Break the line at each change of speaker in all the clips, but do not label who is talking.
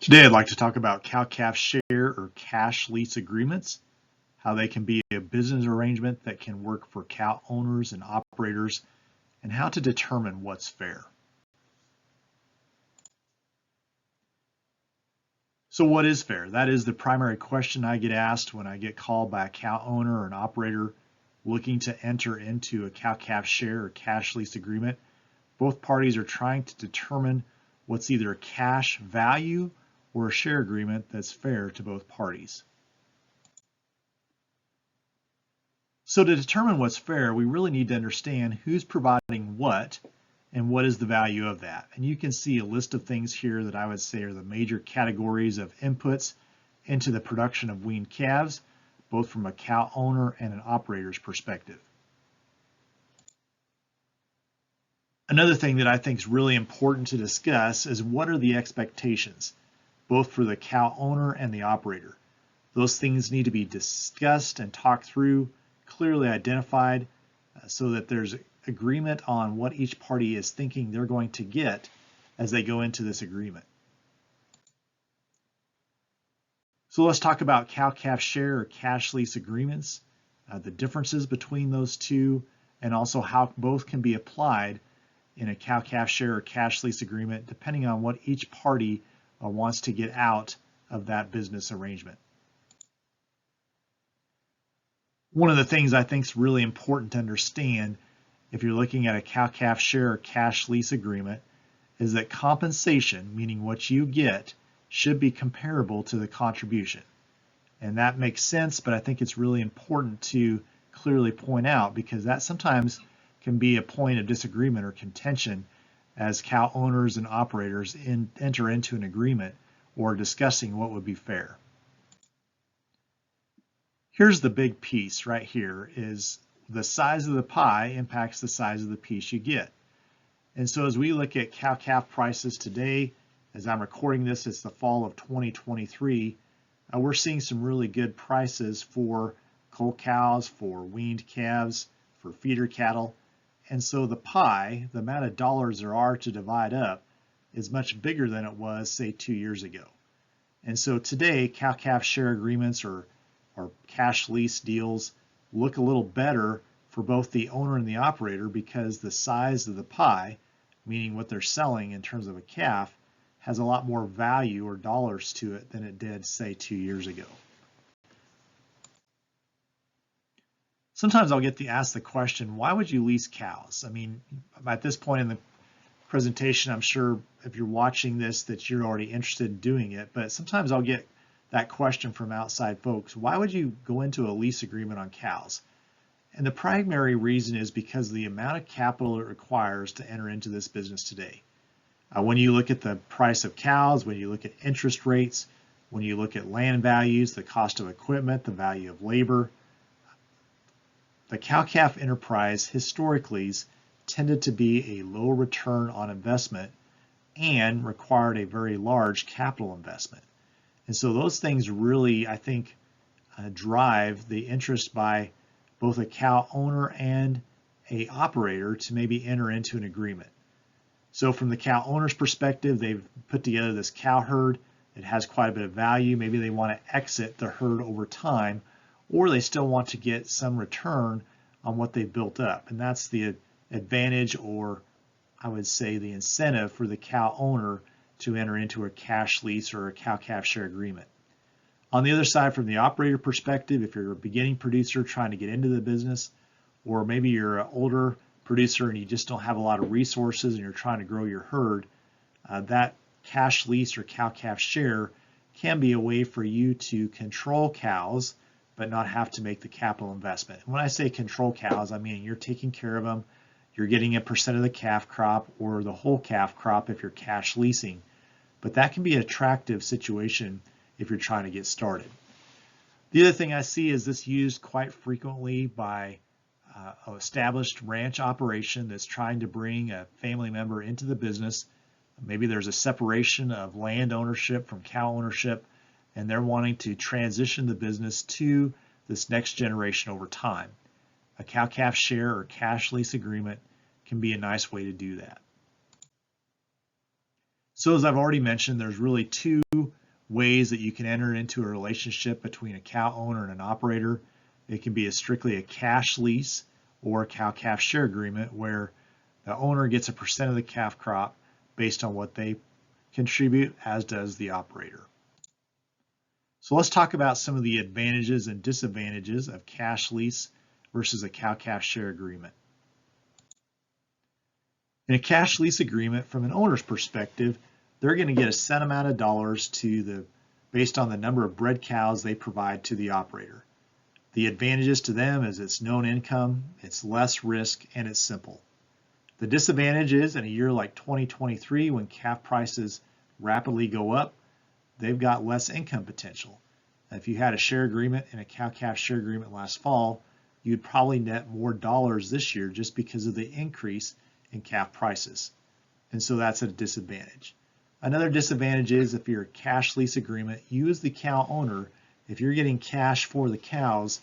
Today I'd like to talk about cow-calf share or cash lease agreements, how they can be a business arrangement that can work for cow owners and operators, and how to determine what's fair. So what is fair? That is the primary question I get asked when I get called by a cow owner or an operator looking to enter into a cow-calf share or cash lease agreement. Both parties are trying to determine what's either a cash value or a share agreement that's fair to both parties. So to determine what's fair, we really need to understand who's providing what and what is the value of that. And you can see a list of things here that I would say are the major categories of inputs into the production of weaned calves, both from a cow owner and an operator's perspective. Another thing that I think is really important to discuss is what are the expectations, both for the cow owner and the operator. Those things need to be discussed and talked through, clearly identified, so that there's agreement on what each party is thinking they're going to get as they go into this agreement. So let's talk about cow-calf share or cash lease agreements, the differences between those two, and also how both can be applied in a cow-calf share or cash lease agreement, depending on what each party wants to get out of that business arrangement. One of the things I think is really important to understand if you're looking at a cow-calf share or cash lease agreement is that compensation, meaning what you get, should be comparable to the contribution. And that makes sense, but I think it's really important to clearly point out because that sometimes can be a point of disagreement or contention as cow owners and operators enter into an agreement or discussing what would be fair. Here's the big piece right here is the size of the pie impacts the size of the piece you get. And so as we look at cow-calf prices today, as I'm recording this, it's the fall of 2023, we're seeing some really good prices for cull cows, for weaned calves, for feeder cattle. And so the pie, the amount of dollars there are to divide up, is much bigger than it was, say, 2 years ago. And so today, cow-calf share agreements or cash lease deals look a little better for both the owner and the operator because the size of the pie, meaning what they're selling in terms of a calf, has a lot more value or dollars to it than it did, say, 2 years ago. Sometimes I'll get asked the question, why would you lease cows? I mean, at this point in the presentation, I'm sure if you're watching this that you're already interested in doing it, but sometimes I'll get that question from outside folks. Why would you go into a lease agreement on cows? And the primary reason is because of the amount of capital it requires to enter into this business today. When you look at the price of cows, when you look at interest rates, when you look at land values, the cost of equipment, the value of labor, the cow-calf enterprise historically tended to be a low return on investment and required a very large capital investment. And so those things really, I think, drive the interest by both a cow owner and an operator to maybe enter into an agreement. So from the cow owner's perspective, they've put together this cow herd. It has quite a bit of value. Maybe they want to exit the herd over time, or they still want to get some return on what they've built up. And that's the advantage, or I would say the incentive for the cow owner to enter into a cash lease or a cow-calf share agreement. On the other side, from the operator perspective, if you're a beginning producer trying to get into the business, or maybe you're an older producer and you just don't have a lot of resources and you're trying to grow your herd, that cash lease or cow-calf share can be a way for you to control cows but not have to make the capital investment. And when I say control cows, I mean you're taking care of them, you're getting a percent of the calf crop or the whole calf crop if you're cash leasing. But that can be an attractive situation if you're trying to get started. The other thing I see is this used quite frequently by an established ranch operation that's trying to bring a family member into the business. Maybe there's a separation of land ownership from cow ownership, and they're wanting to transition the business to this next generation over time. A cow-calf share or cash lease agreement can be a nice way to do that. So as I've already mentioned, there's really two ways that you can enter into a relationship between a cow owner and an operator. It can be strictly a cash lease or a cow-calf share agreement where the owner gets a % of the calf crop based on what they contribute, as does the operator. So let's talk about some of the advantages and disadvantages of cash lease versus a cow-calf share agreement. In a cash lease agreement, from an owner's perspective, they're going to get a set amount of dollars based on the number of bred cows they provide to the operator. The advantages to them is it's known income, it's less risk, and it's simple. The disadvantage is in a year like 2023, when calf prices rapidly go up, they've got less income potential. If you had a share agreement and a cow-calf share agreement last fall, you'd probably net more dollars this year just because of the increase in calf prices. And so that's a disadvantage. Another disadvantage is if you're a cash lease agreement, you as the cow owner, if you're getting cash for the cows,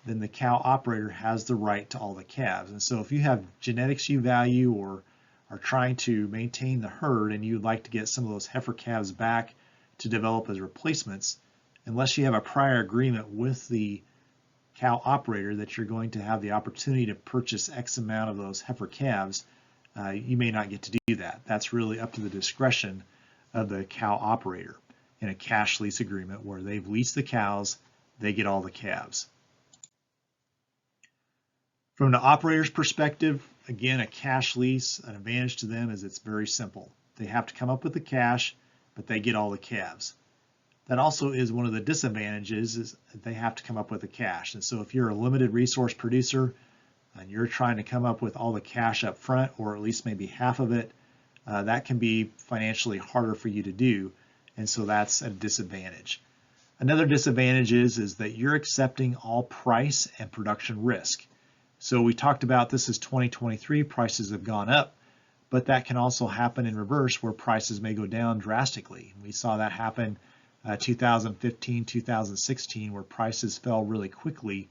then the cow operator has the right to all the calves. And so if you have genetics you value or are trying to maintain the herd and you'd like to get some of those heifer calves back to develop as replacements, unless you have a prior agreement with the cow operator that you're going to have the opportunity to purchase X amount of those heifer calves, you may not get to do that. That's really up to the discretion of the cow operator in a cash lease agreement where they've leased the cows, they get all the calves. From the operator's perspective, again, a cash lease, an advantage to them is it's very simple. They have to come up with the cash, but they get all the calves. That also is one of the disadvantages, is that they have to come up with the cash. And so if you're a limited resource producer and you're trying to come up with all the cash up front, or at least maybe half of it, that can be financially harder for you to do. And so that's a disadvantage. Another disadvantage is that you're accepting all price and production risk. So we talked about this as 2023, prices have gone up, but that can also happen in reverse where prices may go down drastically. We saw that happen 2015, 2016, where prices fell really quickly.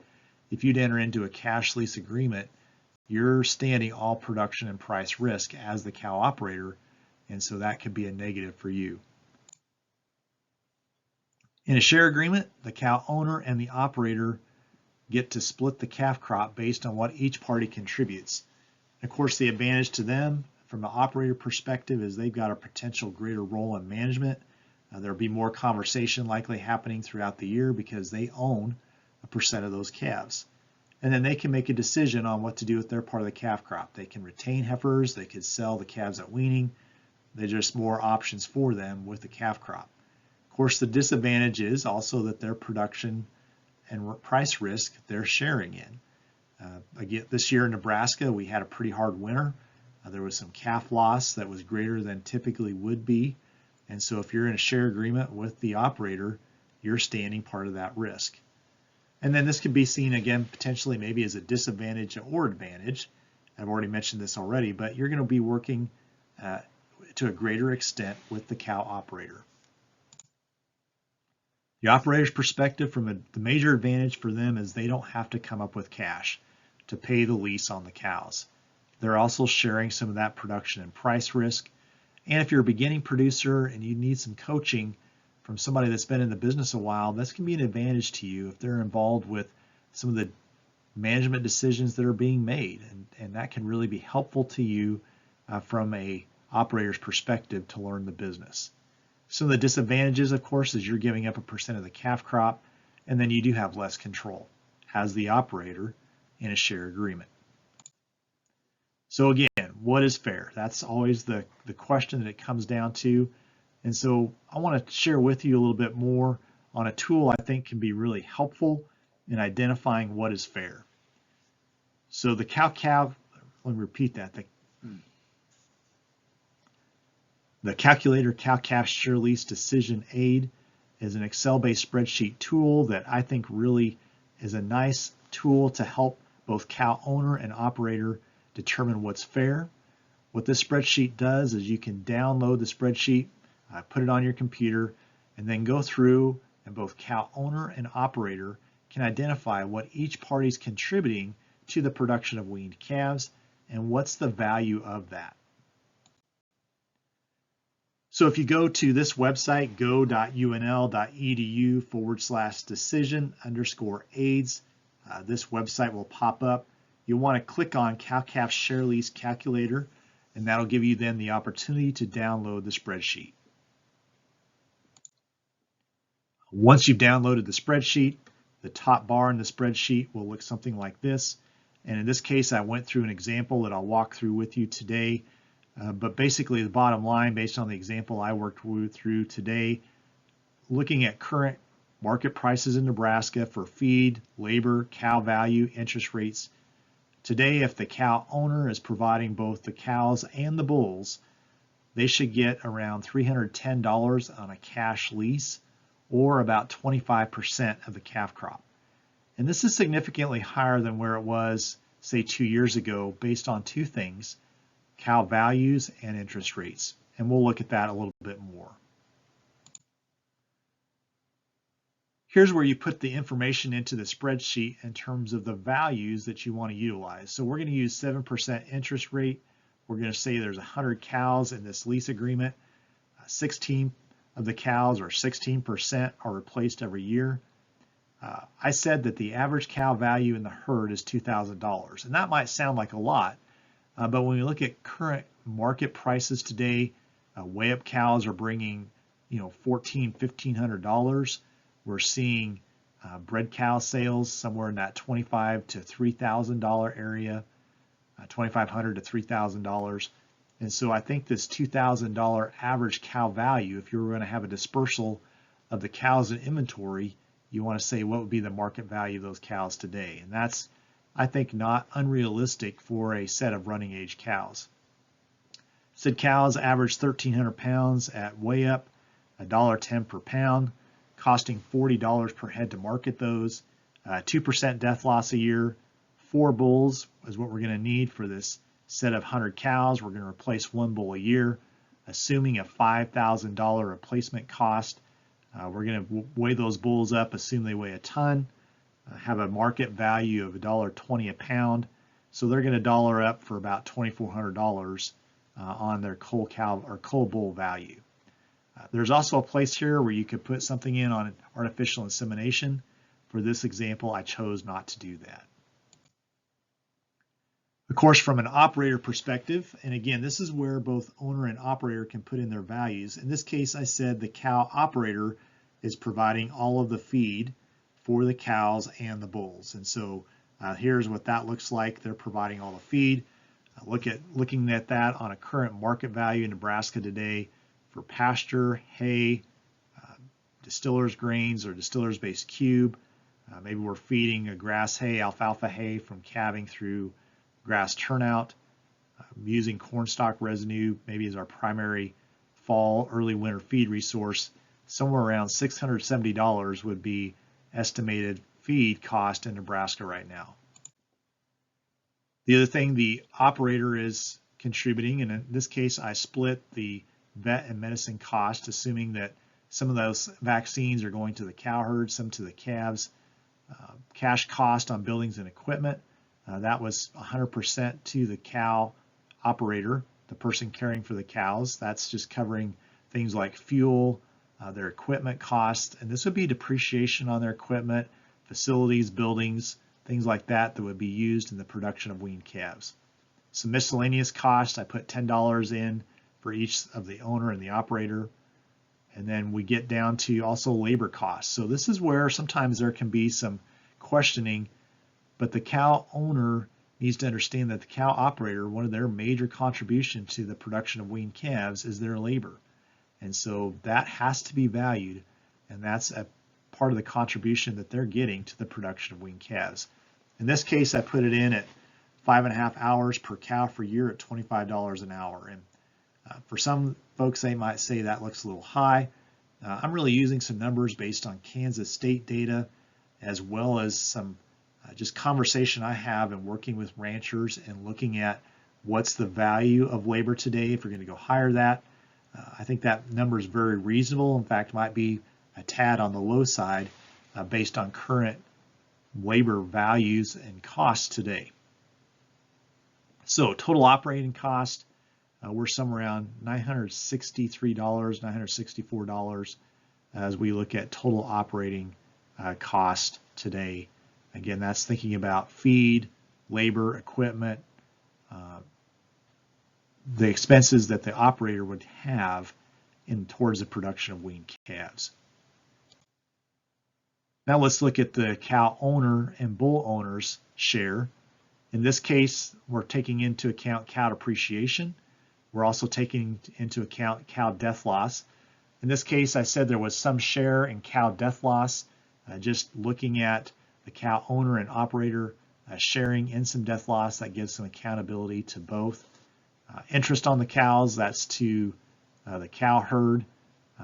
If you'd enter into a cash lease agreement, you're standing all production and price risk as the cow operator, and so that could be a negative for you. In a share agreement, the cow owner and the operator get to split the calf crop based on what each party contributes. Of course, the advantage to them from an operator perspective is they've got a potential greater role in management. There'll be more conversation likely happening throughout the year because they own a % of those calves. And then they can make a decision on what to do with their part of the calf crop. They can retain heifers, they could sell the calves at weaning. There's just more options for them with the calf crop. Of course, the disadvantage is also that their production and price risk they're sharing in. Again, this year in Nebraska, we had a pretty hard winter. There was some calf loss that was greater than typically would be. And so if you're in a share agreement with the operator, you're standing part of that risk. And then this could be seen again potentially maybe as a disadvantage or advantage. I've already mentioned this already, but you're going to be working to a greater extent with the cow operator. The operator's perspective, the major advantage for them is they don't have to come up with cash to pay the lease on the cows. They're also sharing some of that production and price risk. And if you're a beginning producer and you need some coaching from somebody that's been in the business a while, this can be an advantage to you if they're involved with some of the management decisions that are being made. And that can really be helpful to you from a operator's perspective to learn the business. Some of the disadvantages, of course, is you're giving up a % of the calf crop, and then you do have less control as the operator in a share agreement. So again, what is fair? That's always the question that it comes down to. And so I want to share with you a little bit more on a tool I think can be really helpful in identifying what is fair. So the cow-calf, let me repeat that. The Calculator Cow-Calf Share Lease Decision Aid is an Excel-based spreadsheet tool that I think really is a nice tool to help both cow owner and operator determine what's fair. What this spreadsheet does is you can download the spreadsheet, put it on your computer, and then go through, and both cow owner and operator can identify what each party's contributing to the production of weaned calves and what's the value of that. So if you go to this website, go.unl.edu/decision_aids, this website will pop up. You'll want to click on cow-calf share lease calculator, and that'll give you then the opportunity to download the spreadsheet. Once you've downloaded the spreadsheet, the top bar in the spreadsheet will look something like this. And in this case, I went through an example that I'll walk through with you today. But basically the bottom line, based on the example I worked through today, looking at current market prices in Nebraska for feed, labor, cow value, interest rates. Today, if the cow owner is providing both the cows and the bulls, they should get around $310 on a cash lease, or about 25% of the calf crop. And this is significantly higher than where it was, say, 2 years ago, based on two things: cow values and interest rates. And we'll look at that a little bit more. Here's where you put the information into the spreadsheet in terms of the values that you want to utilize. So we're going to use 7% interest rate. We're going to say there's 100 cows in this lease agreement. 16 of the cows, or 16%, are replaced every year. I said that the average cow value in the herd is $2,000, and that might sound like a lot, but when we look at current market prices today, weigh-up cows are bringing, $1,400, $1,500. We're seeing bred cow sales somewhere in that $2,500 to $3,000 area, $2,500 to $3,000. And so I think this $2,000 average cow value, if you were going to have a dispersal of the cows in inventory, you want to say what would be the market value of those cows today. And that's, I think, not unrealistic for a set of running age cows. Said cows average 1,300 pounds at weigh up, $1.10 per pound, costing $40 per head to market those, 2% death loss a year. 4 bulls is what we're going to need for this set of 100 cows. We're going to replace 1 bull a year, assuming a $5,000 replacement cost. We're going to weigh those bulls up, assume they weigh a ton, have a market value of $1.20 a pound. So they're going to dollar up for about $2,400 on their cull cow or cull bull value. There's also a place here where you could put something in on artificial insemination. For this example, I chose not to do that. Of course, from an operator perspective, and again, this is where both owner and operator can put in their values. In this case, I said the cow operator is providing all of the feed for the cows and the bulls. And so here's what that looks like. They're providing all the feed. Looking at that on a current market value in Nebraska today for pasture, hay, distillers grains or distillers based cube. Maybe we're feeding a grass hay, alfalfa hay from calving through grass turnout, using cornstalk residue maybe as our primary fall, early winter feed resource. Somewhere around $670 would be estimated feed cost in Nebraska right now. The other thing the operator is contributing, and in this case I split the vet and medicine cost, assuming that some of those vaccines are going to the cow herd, some to the calves. Cash cost on buildings and equipment, that was 100% to the cow operator, the person caring for the cows. That's just covering things like fuel, their equipment costs, and this would be depreciation on their equipment, facilities, buildings, things like that that would be used in the production of weaned calves. Some miscellaneous costs, I put $10 in for each of the owner and the operator. And then we get down to also labor costs. So this is where sometimes there can be some questioning, but the cow owner needs to understand that the cow operator, one of their major contributions to the production of weaned calves is their labor. And so that has to be valued, and that's a part of the contribution that they're getting to the production of weaned calves. In this case, I put it in at 5.5 hours per cow per year at $25 an hour. And for some folks, they might say that looks a little high. I'm really using some numbers based on Kansas state data, as well as some just conversation I have in working with ranchers and looking at what's the value of labor today if you're going to go hire that. I think that number is very reasonable. In fact, might be a tad on the low side based on current labor values and costs today. So total operating cost, we're somewhere around $963, $964 as we look at total operating cost today. Again, that's thinking about feed, labor, equipment, the expenses that the operator would have towards the production of weaned calves. Now let's look at the cow owner and bull owner's share. In this case, we're taking into account cow depreciation. We're also taking into account cow death loss. In this case, I said there was some share in cow death loss. Just looking at the cow owner and operator sharing in some death loss, that gives some accountability to both. Interest on the cows, that's to the cow herd.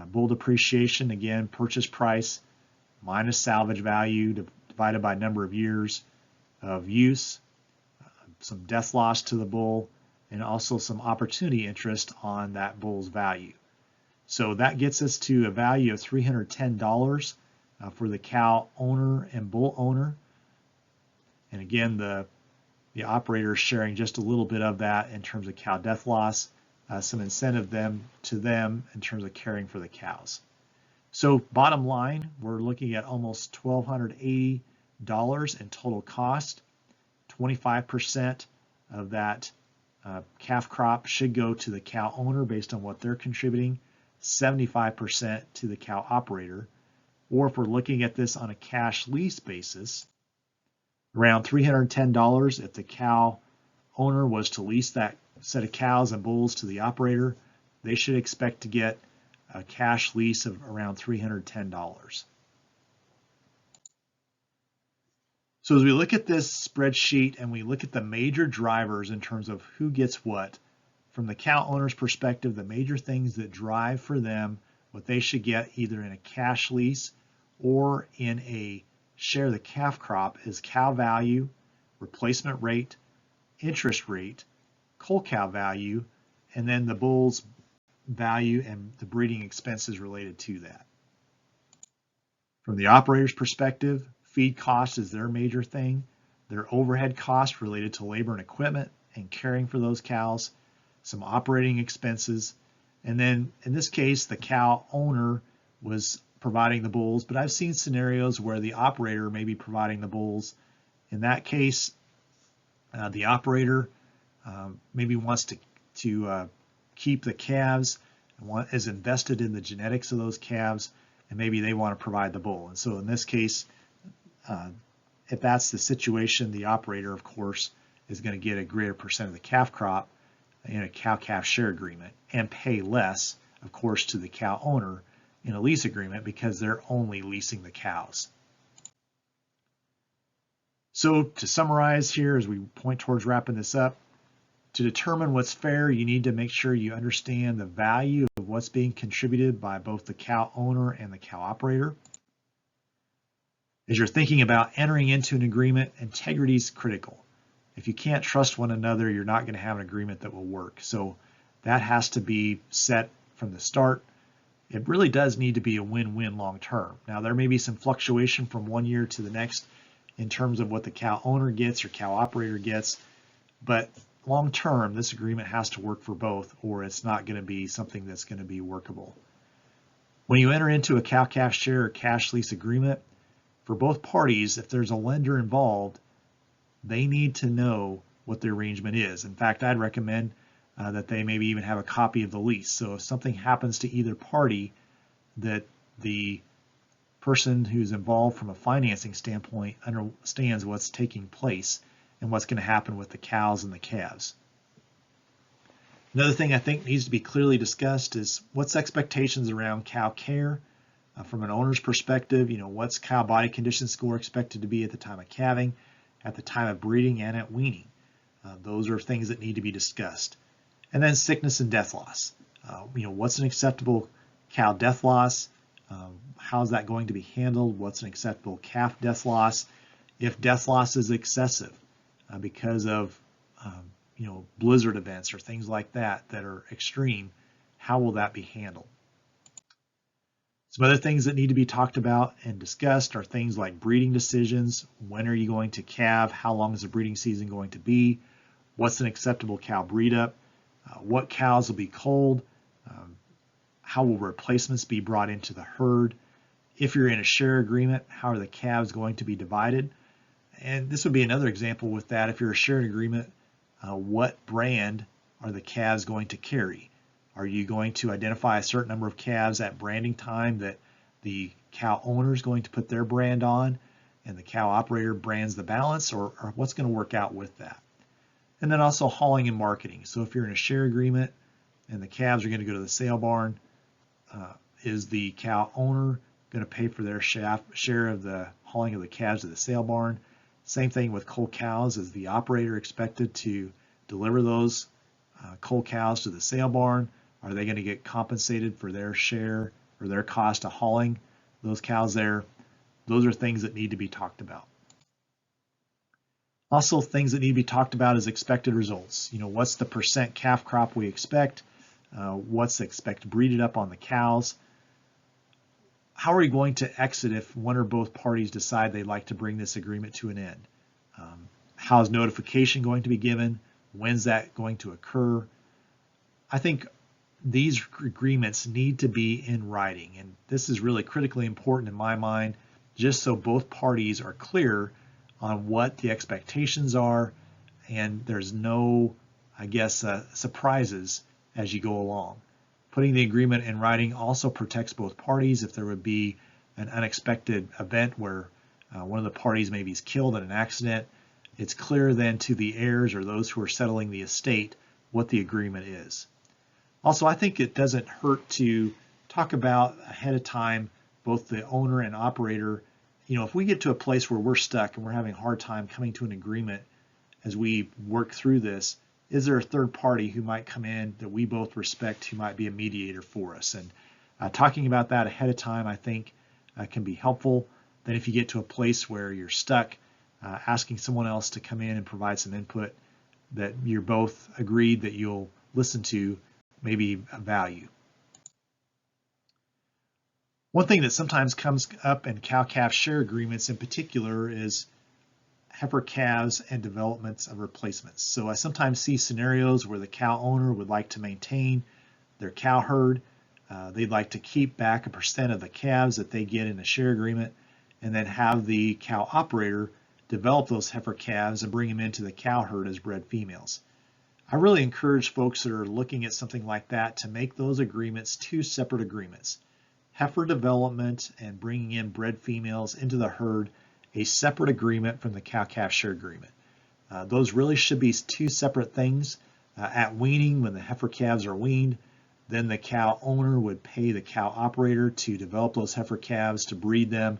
Bull depreciation, again, purchase price minus salvage value divided by number of years of use. Some death loss to the bull, and also some opportunity interest on that bull's value. So that gets us to a value of $310 for the cow owner and bull owner. And again, the operator is sharing just a little bit of that in terms of cow death loss, some incentive to them in terms of caring for the cows. So bottom line, we're looking at almost $1,280 in total cost. 25% of that calf crop should go to the cow owner based on what they're contributing, 75% to the cow operator. Or if we're looking at this on a cash lease basis, around $310 if the cow owner was to lease that set of cows and bulls to the operator, they should expect to get a cash lease of around $310. So as we look at this spreadsheet and we look at the major drivers in terms of who gets what, from the cow owner's perspective, the major things that drive for them what they should get either in a cash lease or in a share the calf crop is cow value, replacement rate, interest rate, cull cow value, and then the bull's value and the breeding expenses related to that. From the operator's perspective, feed cost is their major thing, their overhead cost related to labor and equipment and caring for those cows, some operating expenses, and then in this case the cow owner was providing the bulls, but I've seen scenarios where the operator may be providing the bulls. In that case, the operator maybe wants to keep the calves, is invested in the genetics of those calves, and maybe they want to provide the bull. And so in this case, if that's the situation, the operator, of course, is going to get a greater percent of the calf crop in a cow-calf share agreement and pay less, of course, to the cow owner in a lease agreement because they're only leasing the cows. So to summarize here as we point towards wrapping this up, to determine what's fair, you need to make sure you understand the value of what's being contributed by both the cow owner and the cow operator. As you're thinking about entering into an agreement, integrity is critical. If you can't trust one another, you're not going to have an agreement that will work. So that has to be set from the start. It really does need to be a win-win long term. Now there may be some fluctuation from one year to the next in terms of what the cow owner gets or cow operator gets, but long term this agreement has to work for both or it's not going to be something that's going to be workable. When you enter into a cow-calf share or cash lease agreement, for both parties, if there's a lender involved, they need to know what the arrangement is. In fact, I'd recommend that they maybe even have a copy of the lease. So if something happens to either party, that the person who's involved from a financing standpoint understands what's taking place and what's going to happen with the cows and the calves. Another thing I think needs to be clearly discussed is what's expectations around cow care. From an owner's perspective, what's cow body condition score expected to be at the time of calving, at the time of breeding, and at weaning. Those are things that need to be discussed. And then sickness and death loss. What's an acceptable cow death loss? How's that going to be handled? What's an acceptable calf death loss? If death loss is excessive because of blizzard events or things like that that are extreme, how will that be handled? Some other things that need to be talked about and discussed are things like breeding decisions. When are you going to calve? How long is the breeding season going to be? What's an acceptable cow breed up? what cows will be culled, how will replacements be brought into the herd. If you're in a share agreement, how are the calves going to be divided? And this would be another example with that. If you're a shared agreement, what brand are the calves going to carry? Are you going to identify a certain number of calves at branding time that the cow owner is going to put their brand on and the cow operator brands the balance, or what's going to work out with that? And then also hauling and marketing. So if you're in a share agreement and the calves are going to go to the sale barn, is the cow owner going to pay for their share of the hauling of the calves to the sale barn? Same thing with cull cows. Is the operator expected to deliver those cull cows to the sale barn? Are they going to get compensated for their share or their cost of hauling those cows there? Those are things that need to be talked about. Also, things that need to be talked about is expected results. What's the percent calf crop we expect? What's the expected breeded up on the cows? How are we going to exit if one or both parties decide they'd like to bring this agreement to an end? How is notification going to be given? When's that going to occur? I think these agreements need to be in writing, and this is really critically important in my mind, just so both parties are clear on what the expectations are and there's no, surprises as you go along. Putting the agreement in writing also protects both parties. If there would be an unexpected event where one of the parties maybe is killed in an accident, it's clear then to the heirs or those who are settling the estate what the agreement is. Also, I think it doesn't hurt to talk about ahead of time, both the owner and operator. If we get to a place where we're stuck and we're having a hard time coming to an agreement as we work through this, is there a third party who might come in that we both respect who might be a mediator for us? And talking about that ahead of time, I think, can be helpful. Then if you get to a place where you're stuck, asking someone else to come in and provide some input that you're both agreed that you'll listen to may be of value. One thing that sometimes comes up in cow-calf share agreements in particular is heifer calves and developments of replacements. So I sometimes see scenarios where the cow owner would like to maintain their cow herd. They'd like to keep back a percent of the calves that they get in a share agreement and then have the cow operator develop those heifer calves and bring them into the cow herd as bred females. I really encourage folks that are looking at something like that to make those agreements two separate agreements. Heifer development and bringing in bred females into the herd, a separate agreement from the cow-calf share agreement. Those really should be two separate things. At weaning, when the heifer calves are weaned, then the cow owner would pay the cow operator to develop those heifer calves, to breed them,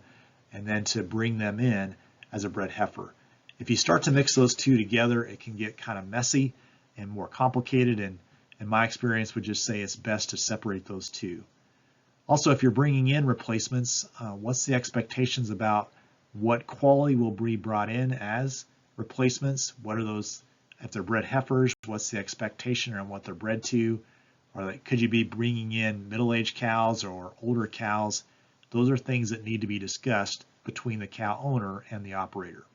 and then to bring them in as a bred heifer. If you start to mix those two together, it can get kind of messy and more complicated, and in my experience would just say it's best to separate those two. Also, if you're bringing in replacements, what's the expectations about what quality will be brought in as replacements? What are those, if they're bred heifers, what's the expectation on what they're bred to? Could you be bringing in middle-aged cows or older cows? Those are things that need to be discussed between the cow owner and the operator.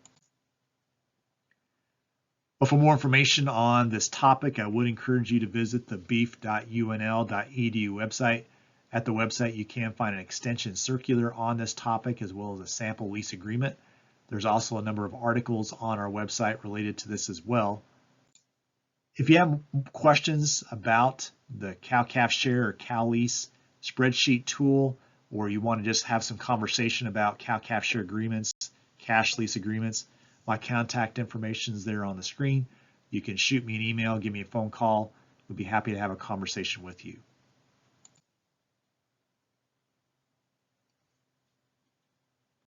But for more information on this topic, I would encourage you to visit the beef.unl.edu website. At the website, you can find an extension circular on this topic as well as a sample lease agreement. There's also a number of articles on our website related to this as well. If you have questions about the cow-calf share or cow lease spreadsheet tool, or you want to just have some conversation about cow-calf share agreements, cash lease agreements, my contact information is there on the screen. You can shoot me an email, give me a phone call. We'd be happy to have a conversation with you.